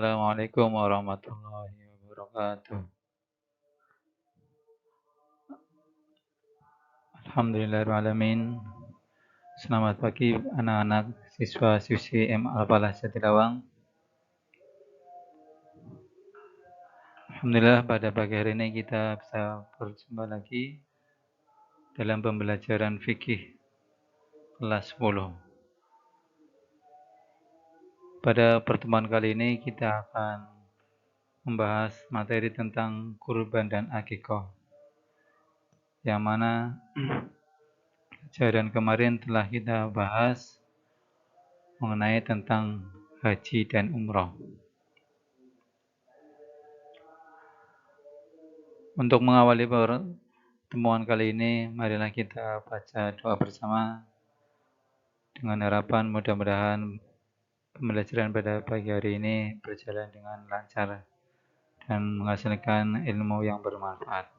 Assalamualaikum warahmatullahi wabarakatuh. Alhamdulillahirrahmanirrahim. Selamat pagi anak-anak siswa-siswi M Al-Falah Jatirawang. Alhamdulillah pada pagi hari ini kita bisa berjumpa lagi dalam pembelajaran fikih kelas 10. Pada pertemuan kali ini kita akan membahas materi tentang kurban dan akikah, yang mana pelajaran kemarin telah kita bahas mengenai tentang haji dan umroh. Untuk mengawali pertemuan kali ini, marilah kita baca doa bersama dengan harapan mudah-mudahan pembelajaran pada pagi hari ini berjalan dengan lancar dan menghasilkan ilmu yang bermanfaat.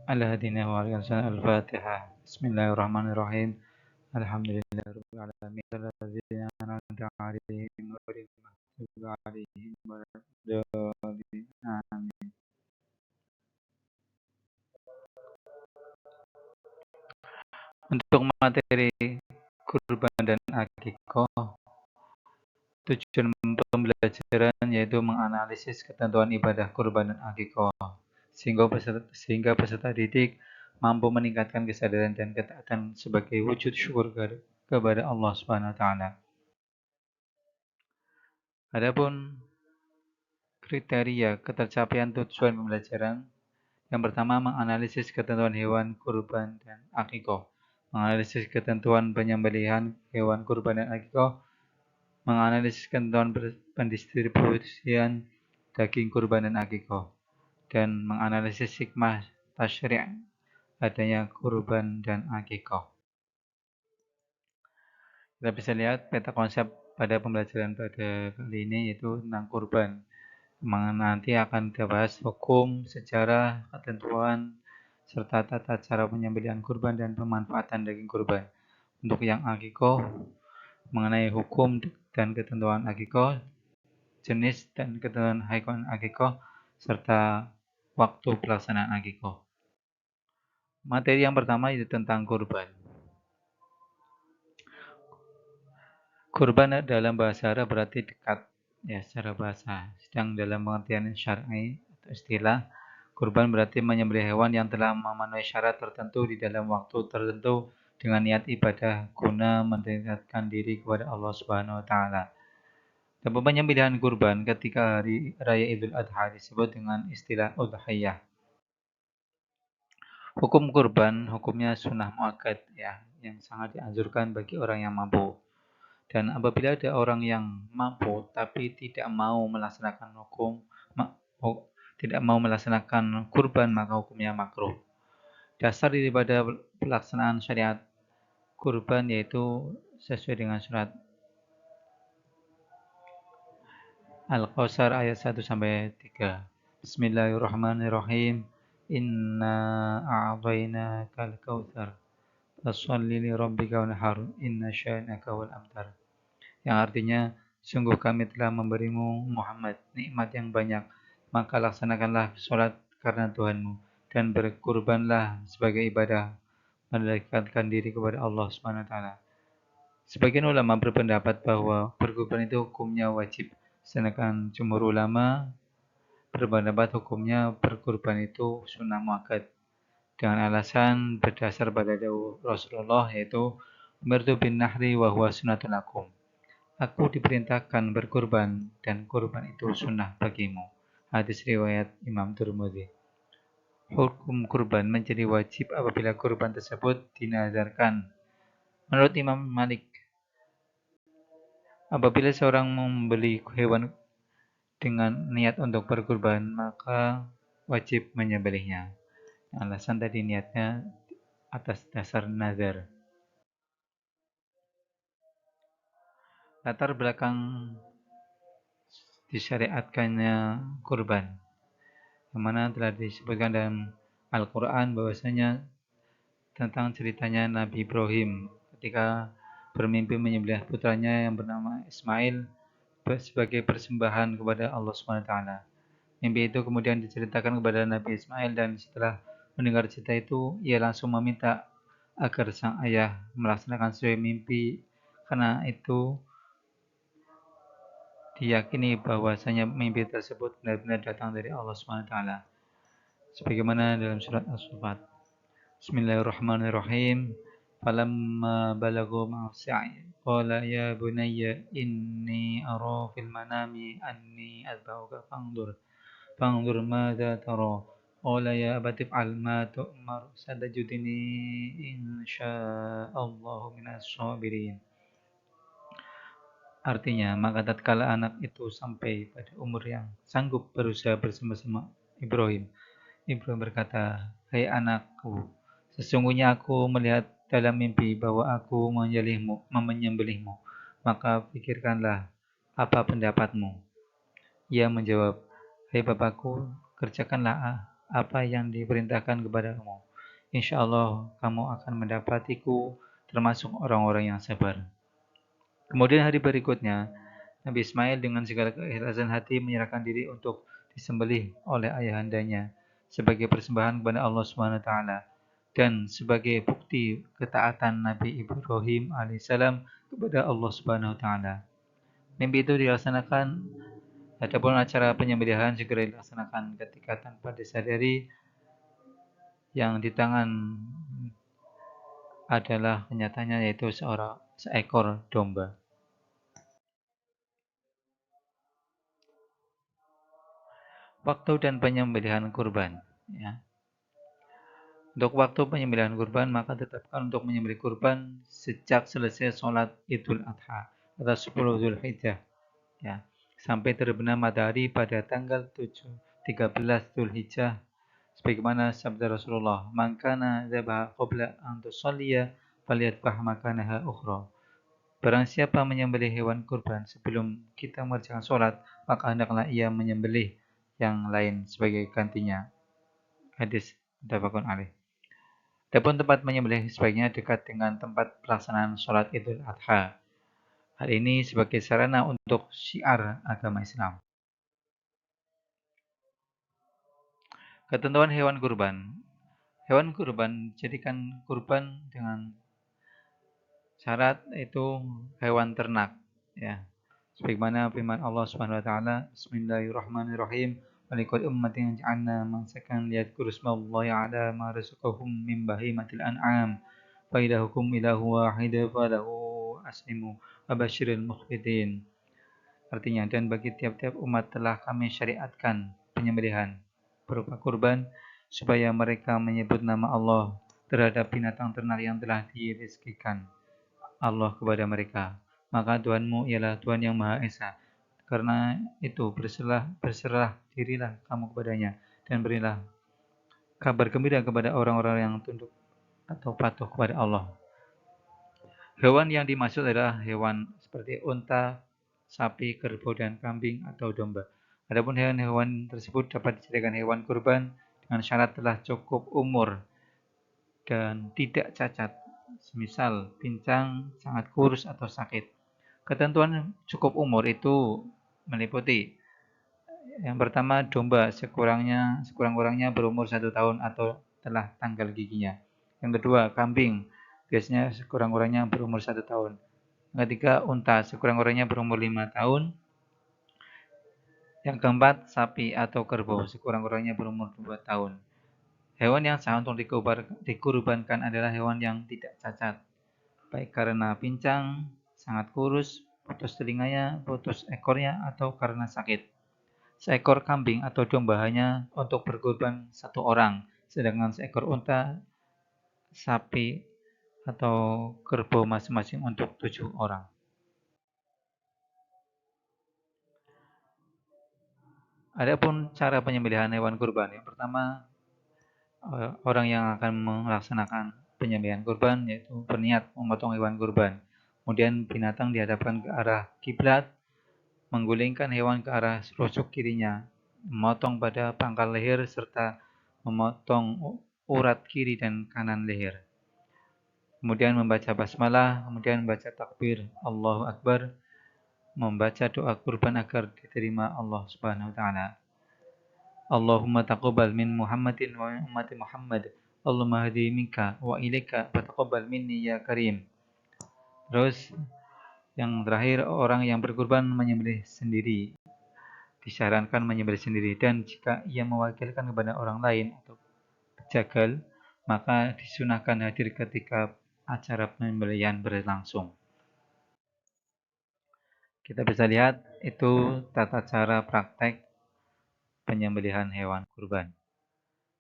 Al-Hadinah Al-Fatihah. Bismillahirrahmanirrahim. Alhamdulillahirabbil alamin. Alladzina an'amta 'alaihim ghairil maghdubi 'alaihim waladdallin. Amin. Untuk materi kurban dan akikah, tujuan pembelajaran yaitu menganalisis ketentuan ibadah kurban dan akikah sehingga peserta didik mampu meningkatkan kesadaran dan ketaatan sebagai wujud syukur kepada Allah Subhanahu wa taala. Adapun kriteria ketercapaian tujuan pembelajaran, yang pertama menganalisis ketentuan hewan kurban dan akikah, menganalisis ketentuan penyembelihan hewan kurban dan akikah, menganalisis ketentuan pendistribusian daging kurban dan akikah, dan menganalisis hikmah tasyri' adanya kurban dan akikah. Kita bisa lihat peta konsep pada pembelajaran pada kali ini yaitu tentang kurban. Nanti akan kita bahas hukum, sejarah, ketentuan, serta tata cara penyembelihan kurban dan pemanfaatan daging kurban. Untuk yang akikah, mengenai hukum dan ketentuan akikah, jenis dan ketentuan hewan akikah, serta waktu pelaksanaan akikah. Materi yang pertama itu tentang kurban. Kurban dalam bahasa Arab berarti dekat, ya, secara bahasa. Sedang dalam pengertian syar'i atau istilah, kurban berarti menyembelih hewan yang telah memenuhi syarat tertentu di dalam waktu tertentu dengan niat ibadah guna mendekatkan diri kepada Allah Subhanahu wa taala. Dan penyembelihan kurban ketika hari raya Idul Adha disebut dengan istilah udhiyah. Hukum kurban, hukumnya sunnah muakkad, ya, yang sangat dianjurkan bagi orang yang mampu. Dan apabila ada orang yang mampu tapi tidak mau melaksanakan kurban, maka hukumnya makruh. Dasar daripada pelaksanaan syariat kurban yaitu sesuai dengan surat Al-Kautsar ayat 1-3. Bismillahirrahmanirrahim. Inna a'tainakal kautsar fasholli li rabbika wanhar inna syani'aka wal abtar. Yang artinya, sungguh kami telah memberimu Muhammad nikmat yang banyak, maka laksanakanlah sholat karena Tuhanmu dan berkurbanlah sebagai ibadah mendekatkan diri kepada Allah SWT. Sebagian ulama berpendapat bahwa berkurban itu hukumnya wajib, sedangkan jumhur ulama berpendapat hukumnya berkurban itu sunnah muakkad dengan alasan berdasar pada dawuh Rasulullah yaitu umirtu bin nahri wa huwa sunnatul lakum. Aku diperintahkan berkurban dan kurban itu sunnah bagimu. Hadis riwayat Imam Tirmidzi. Hukum kurban menjadi wajib apabila kurban tersebut dinazarkan. Menurut Imam Malik, apabila seorang membeli hewan dengan niat untuk berkurban, maka wajib menyembelihnya. Alasan tadi niatnya atas dasar nazar. Latar belakang disyariatkannya kurban, yang mana telah disebutkan dalam Al-Quran bahwasanya tentang ceritanya Nabi Ibrahim ketika bermimpi menyembelih putranya yang bernama Ismail sebagai persembahan kepada Allah Subhanahu wa taala. Mimpi itu kemudian diceritakan kepada Nabi Ismail dan setelah mendengar cerita itu ia langsung meminta agar sang ayah melaksanakan sesuai mimpi karena itu diyakini bahwasanya mimpi tersebut benar-benar datang dari Allah Subhanahu wa taala. Sebagaimana dalam surat As-Saffat. Bismillahirrahmanirrahim. Falamma balaghu ma'as-sa'i qala ya bunayya inni ara fil manami anni adbauka fanzur madza tara qala ya abati fa'al ma tu'mar satajiduni insyaallahu minas sabirin. Artinya, maka tatkala anak itu sampai pada umur yang sanggup berusaha bersama-sama Ibrahim, Ibrahim berkata, "Hai anakku, sesungguhnya aku melihat dalam mimpi bahwa aku menyembelihmu. Maka pikirkanlah, apa pendapatmu?" Ia menjawab, "Hai bapakku, kerjakanlah apa yang diperintahkan kepadamu. Insya Allah kamu akan mendapatiku termasuk orang-orang yang sabar." Kemudian hari berikutnya, Nabi Ismail dengan segala keikhlasan hati menyerahkan diri untuk disembelih oleh ayahandanya sebagai persembahan kepada Allah Subhanahu wa taala dan sebagai bukti ketaatan Nabi Ibrahim alaihissalam kepada Allah Subhanahu wa taala. Mimpi itu dilaksanakan, adapun acara penyembelihan segera dilaksanakan ketika tanpa disadari yang di tangan adalah kenyataannya yaitu seekor domba. Waktu dan penyembelihan kurban. Ya. Untuk waktu penyembelihan kurban, maka tetapkan untuk menyembelih kurban sejak selesai sholat Idul Adha atau 10 Zulhijjah. Ya, sampai terbenam matahari pada tanggal 13 Zulhijjah. Sebagaimana sabda Rasulullah, "Man kana dzabaha qabla an tusalliya falyadbah makanaha ukhra." Barang siapa menyembelih hewan kurban sebelum kita mengerjakan sholat, maka hendaklah ia menyembelih yang lain sebagai gantinya. Hadis muttafaqun alaih. Adapun tempat menyembelih sebaiknya dekat dengan tempat pelaksanaan sholat Idul Adha. Hal ini sebagai sarana untuk syiar agama Islam. Ketentuan hewan kurban. Hewan kurban dijadikan kurban dengan syarat itu hewan ternak. Ya. Sebagaimana firman Allah Subhanahu wa taala, Bismillahirrahmanirrahim. Walikul ummatin ja'alna mansakan liyadhkuru ismallahi 'ala ma razaqahum min bahimatil an'am. Fa ilahukum ilahu wahid falahu aslimu wa basyiril mukhbitin. Artinya, dan bagi tiap-tiap umat telah kami syariatkan penyembelihan berupa kurban supaya mereka menyebut nama Allah terhadap binatang ternak yang telah dirizkikan Allah kepada mereka. Maka Tuhanmu ialah Tuhan yang Maha Esa. Karena itu berserah dirilah kamu kepadanya dan berilah kabar gembira kepada orang-orang yang tunduk atau patuh kepada Allah. Hewan yang dimaksud adalah hewan seperti unta, sapi, kerbau, dan kambing atau domba. Adapun hewan-hewan tersebut dapat dijadikan hewan kurban dengan syarat telah cukup umur dan tidak cacat, semisal pincang, sangat kurus atau sakit. Ketentuan cukup umur itu meliputi yang pertama, domba sekurang-kurangnya berumur 1 tahun atau telah tanggal giginya. Yang kedua, kambing biasanya sekurang-kurangnya berumur 1 tahun. Yang ketiga, unta sekurang-kurangnya berumur 5 tahun. Yang keempat, sapi atau kerbau sekurang-kurangnya berumur 2 tahun. Hewan yang sah untuk dikurbankan adalah hewan yang tidak cacat, baik karena pincang, sangat kurus, putus telinganya, putus ekornya, atau karena sakit. Seekor kambing atau domba hanya untuk berkurban 1 orang, sedangkan seekor unta, sapi, atau kerbau masing-masing untuk 7 orang. Adapun cara penyembelihan hewan kurban, yang pertama, orang yang akan melaksanakan penyembelihan kurban yaitu berniat memotong hewan kurban. Kemudian binatang dihadapkan ke arah kiblat, menggulingkan hewan ke arah rusuk kirinya, memotong pada pangkal leher serta memotong urat kiri dan kanan leher. Kemudian membaca basmalah, kemudian membaca takbir Allahu Akbar, membaca doa kurban agar diterima Allah Subhanahu wa taala. Allahumma taqabbal min Muhammadin wa ummati Muhammad. Allahumma hadi minka wa ilaika wa taqabbal minni ya karim. Terus yang terakhir, orang yang berkurban menyembelih sendiri. Disarankan menyembelih sendiri, dan jika ia mewakilkan kepada orang lain atau jagal, maka disunahkan hadir ketika acara penyembelihan berlangsung. Kita bisa lihat itu tata cara praktek penyembelihan hewan kurban.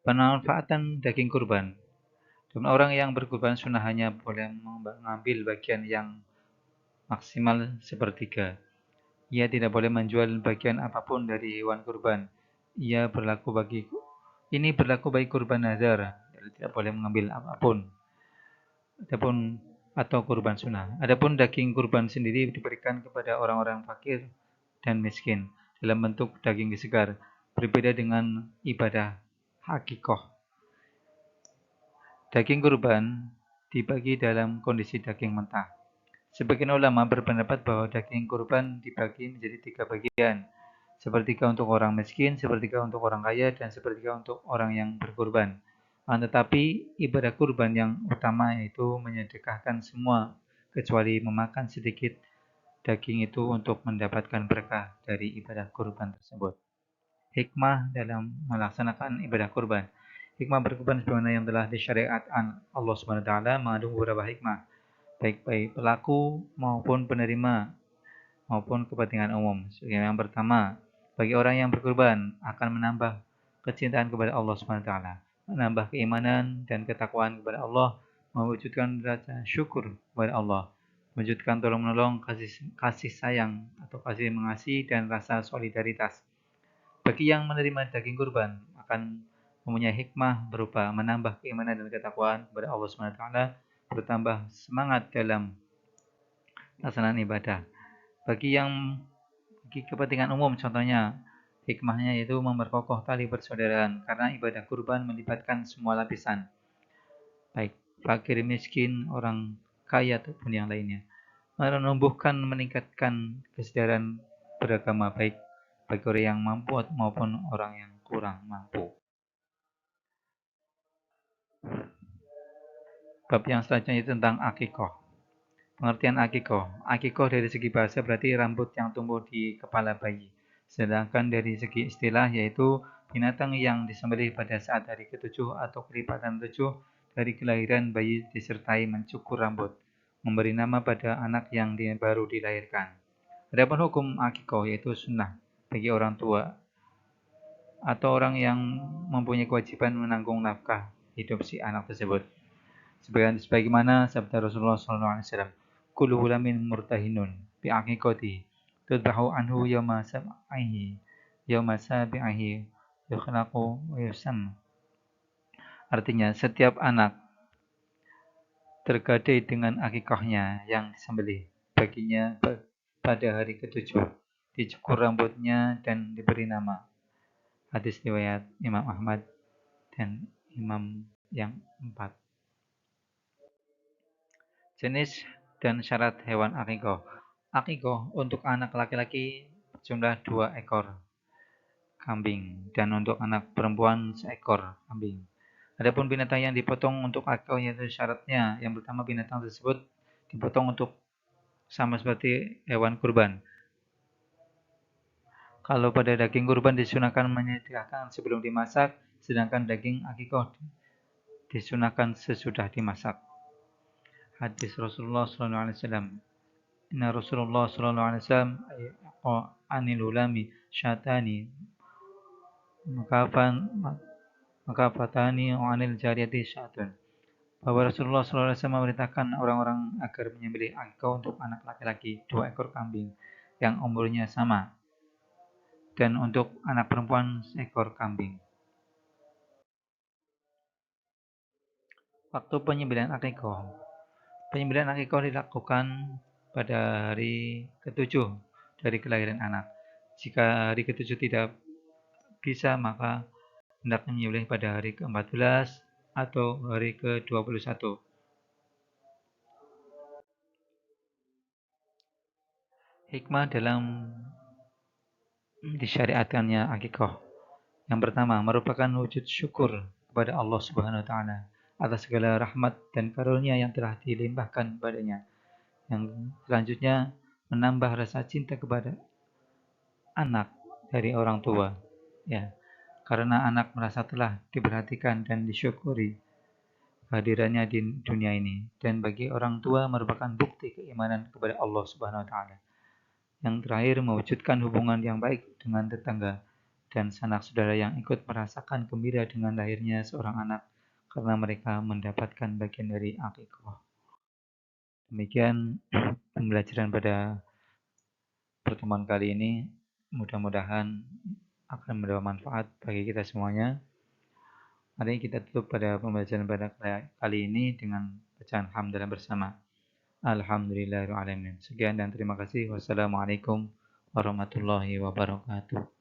Pemanfaatan daging kurban. Dan orang yang berkurban sunnah hanya boleh mengambil bagian yang maksimal sepertiga. Ia tidak boleh menjual bagian apapun dari hewan kurban. Ini berlaku bagi kurban nazar, tidak boleh mengambil apapun. Atau kurban sunnah. Adapun daging kurban sendiri diberikan kepada orang-orang fakir dan miskin dalam bentuk daging segar, berbeda dengan ibadah hakikoh. Daging kurban dibagi dalam kondisi daging mentah. Sebagian ulama berpendapat bahwa daging kurban dibagi menjadi 3 bagian, sepertiga untuk orang miskin, sepertiga untuk orang kaya, dan sepertiga untuk orang yang berkurban. Tetapi ibadah kurban yang utama yaitu menyedekahkan semua kecuali memakan sedikit daging itu untuk mendapatkan berkah dari ibadah kurban tersebut. Hikmah dalam melaksanakan ibadah kurban. Hikmah berkurban sebagaimana yang telah disyariatkan Allah Subhanahu wa taala mengandung beberapa hikmah, baik pelaku maupun penerima maupun kepentingan umum. Yang pertama, bagi orang yang berkurban akan menambah kecintaan kepada Allah Subhanahu wa taala, menambah keimanan dan ketakwaan kepada Allah, mewujudkan rasa syukur kepada Allah, mewujudkan tolong-menolong, kasih sayang atau kasih mengasihi, dan rasa solidaritas. Bagi yang menerima daging kurban akan mempunyai hikmah berupa menambah keimanan dan ketakwaan kepada Allah Subhanahu wa taala, bertambah semangat dalam pelaksanaan ibadah. Bagi kepentingan umum, contohnya hikmahnya yaitu memperkokoh tali persaudaraan, karena ibadah kurban melibatkan semua lapisan, baik fakir, miskin, orang kaya ataupun yang lainnya. Meningkatkan kesadaran beragama, baik bagi orang yang mampu maupun orang yang kurang mampu. Bab yang selanjutnya tentang akikoh. Pengertian akikoh. Akikoh dari segi bahasa berarti rambut yang tumbuh di kepala bayi. Sedangkan dari segi istilah yaitu binatang yang disembelih pada saat hari ke-7 atau kelipatan 7 dari kelahiran bayi disertai mencukur rambut, memberi nama pada anak yang baru dilahirkan. Adapun hukum akikoh yaitu sunnah bagi orang tua atau orang yang mempunyai kewajiban menanggung nafkah hidup si anak tersebut. Sebagaimana sabda Rasulullah SAW, kullu hulamin murtahinun bi aqiqati tudbahu anhu yawma sabi'ihi yukhlaqu wa yusam. Artinya, setiap anak tergadai dengan akikahnya yang disembelih baginya pada hari ke-7, dicukur rambutnya dan diberi nama. Hadis riwayat Imam Ahmad dan Imam yang 4. Jenis dan syarat hewan akikoh. Akikoh untuk anak laki-laki jumlah 2 ekor kambing, dan untuk anak perempuan 1 ekor kambing. Adapun binatang yang dipotong untuk akikoh yaitu syaratnya, yang pertama binatang tersebut dipotong untuk sama seperti hewan kurban. Kalau pada daging kurban disunahkan menyediakan sebelum dimasak, sedangkan daging akikoh disunahkan sesudah dimasak. Hadis Rasulullah SAW. Inna Rasulullah SAW anil ulami syatani makafatani anil jariyati syatun. Bahwa Rasulullah SAW memerintahkan orang-orang agar menyembelih akikah untuk anak laki-laki 2 ekor kambing yang umurnya sama, dan untuk anak perempuan 1 ekor kambing. Waktu penyembelihan akikah. Penyembelihan akikah dilakukan pada hari ke-7 dari kelahiran anak. Jika hari ke-7 tidak bisa, maka hendaknya menyembelih pada hari ke-14 atau hari ke-21. Hikmah dalam disyariatkannya akikah. Yang pertama, merupakan wujud syukur kepada Allah Subhanahu wa taala atas segala rahmat dan karunia yang telah dilimpahkan padanya. Yang selanjutnya, menambah rasa cinta kepada anak dari orang tua. Ya, karena anak merasa telah diperhatikan dan disyukuri kehadirannya di dunia ini. Dan bagi orang tua merupakan bukti keimanan kepada Allah Subhanahu wa taala. Yang terakhir, mewujudkan hubungan yang baik dengan tetangga dan sanak saudara yang ikut merasakan gembira dengan lahirnya seorang anak karena mereka mendapatkan bagian dari akikah. Demikian pembelajaran pada pertemuan kali ini. Mudah-mudahan akan membawa manfaat bagi kita semuanya. Mari kita tutup pada pembelajaran pada kali ini dengan bacaan hamdalah bersama. Alhamdulillahirrahmanirrahim. Sekian dan terima kasih. Wassalamualaikum warahmatullahi wabarakatuh.